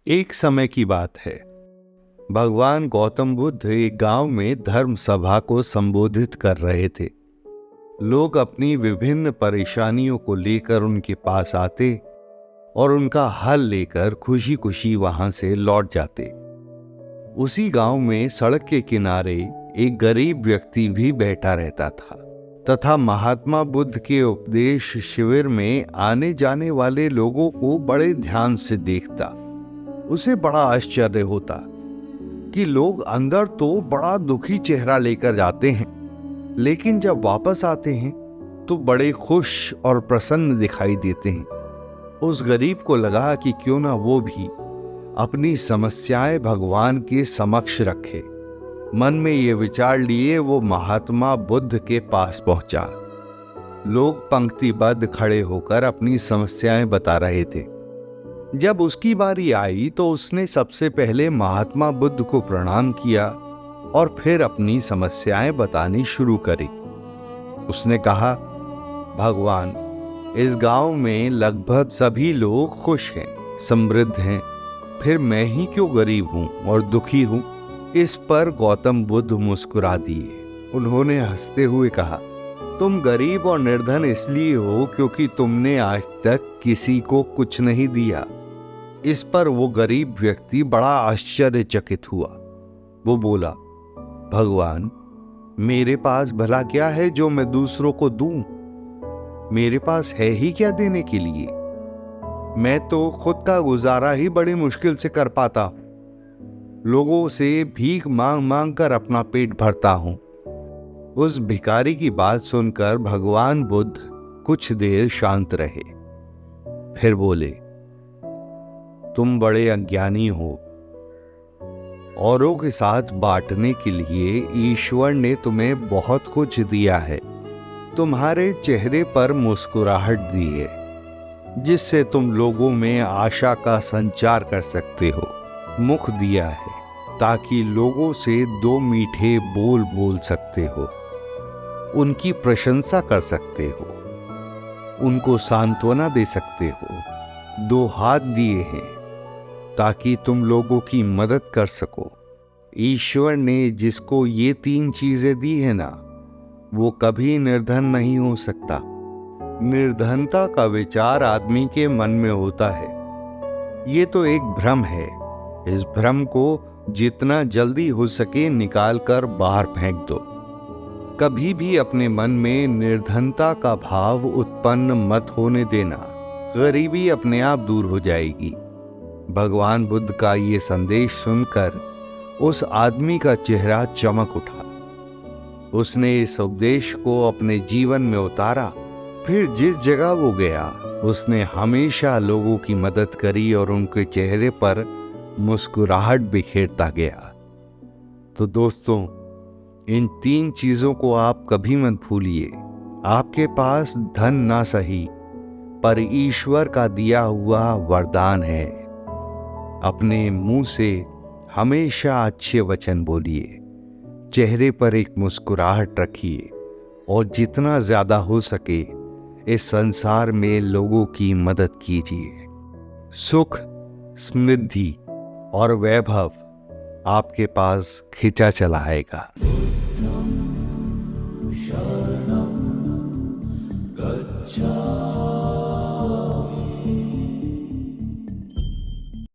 एक समय की बात है। भगवान गौतम बुद्ध एक गांव में धर्म सभा को संबोधित कर रहे थे। लोग अपनी विभिन्न परेशानियों को लेकर उनके पास आते और उनका हल लेकर खुशी खुशी वहां से लौट जाते। उसी गांव में सड़क के किनारे एक गरीब व्यक्ति भी बैठा रहता था तथा महात्मा बुद्ध के उपदेश शिविर में आने जाने वाले लोगों को बड़े ध्यान से देखता। उसे बड़ा आश्चर्य होता कि लोग अंदर तो बड़ा दुखी चेहरा लेकर जाते हैं, लेकिन जब वापस आते हैं तो बड़े खुश और प्रसन्न दिखाई देते हैं। उस गरीब को लगा कि क्यों ना वो भी अपनी समस्याएं भगवान के समक्ष रखे। मन में ये विचार लिए वो महात्मा बुद्ध के पास पहुंचा। लोग पंक्तिबद्ध खड़े होकर अपनी समस्याएं बता रहे थे। जब उसकी बारी आई तो उसने सबसे पहले महात्मा बुद्ध को प्रणाम किया और फिर अपनी समस्याएं बतानी शुरू करी। उसने कहा, भगवान, इस गांव में लगभग सभी लोग खुश हैं, समृद्ध हैं, फिर मैं ही क्यों गरीब हूं और दुखी हूं। इस पर गौतम बुद्ध मुस्कुरा दिए। उन्होंने हंसते हुए कहा, तुम गरीब और निर्धन इसलिए हो क्योंकि तुमने आज तक किसी को कुछ नहीं दिया। इस पर वो गरीब व्यक्ति बड़ा आश्चर्यचकित हुआ। वो बोला, भगवान, मेरे पास भला क्या है जो मैं दूसरों को दूं? मेरे पास है ही क्या देने के लिए? मैं तो खुद का गुजारा ही बड़ी मुश्किल से कर पाता हूं। लोगों से भीख मांग मांग कर अपना पेट भरता हूं। उस भिखारी की बात सुनकर भगवान बुद्ध कुछ देर शांत रहे, फिर बोले, तुम बड़े अज्ञानी हो। औरों के साथ बांटने के लिए ईश्वर ने तुम्हें बहुत कुछ दिया है। तुम्हारे चेहरे पर मुस्कुराहट दी है, जिससे तुम लोगों में आशा का संचार कर सकते हो। मुख दिया है ताकि लोगों से दो मीठे बोल बोल सकते हो, उनकी प्रशंसा कर सकते हो, उनको सांत्वना दे सकते हो। दो हाथ दिए हैं ताकि तुम लोगों की मदद कर सको। ईश्वर ने जिसको ये तीन चीजें दी है ना, वो कभी निर्धन नहीं हो सकता। निर्धनता का विचार आदमी के मन में होता है। ये तो एक भ्रम है। इस भ्रम को जितना जल्दी हो सके निकाल कर बाहर फेंक दो। कभी भी अपने मन में निर्धनता का भाव उत्पन्न मत होने देना। गरीबी अपने आप दूर हो जाएगी। भगवान बुद्ध का ये संदेश सुनकर उस आदमी का चेहरा चमक उठा। उसने इस उपदेश को अपने जीवन में उतारा। फिर जिस जगह वो गया, उसने हमेशा लोगों की मदद करी और उनके चेहरे पर मुस्कुराहट बिखेरता गया। तो दोस्तों, इन तीन चीजों को आप कभी मत भूलिए। आपके पास धन ना सही, पर ईश्वर का दिया हुआ वरदान है। अपने मुंह से हमेशा अच्छे वचन बोलिए, चेहरे पर एक मुस्कुराहट रखिए और जितना ज्यादा हो सके इस संसार में लोगों की मदद कीजिए। सुख, समृद्धि और वैभव आपके पास खिंचा चला आएगा।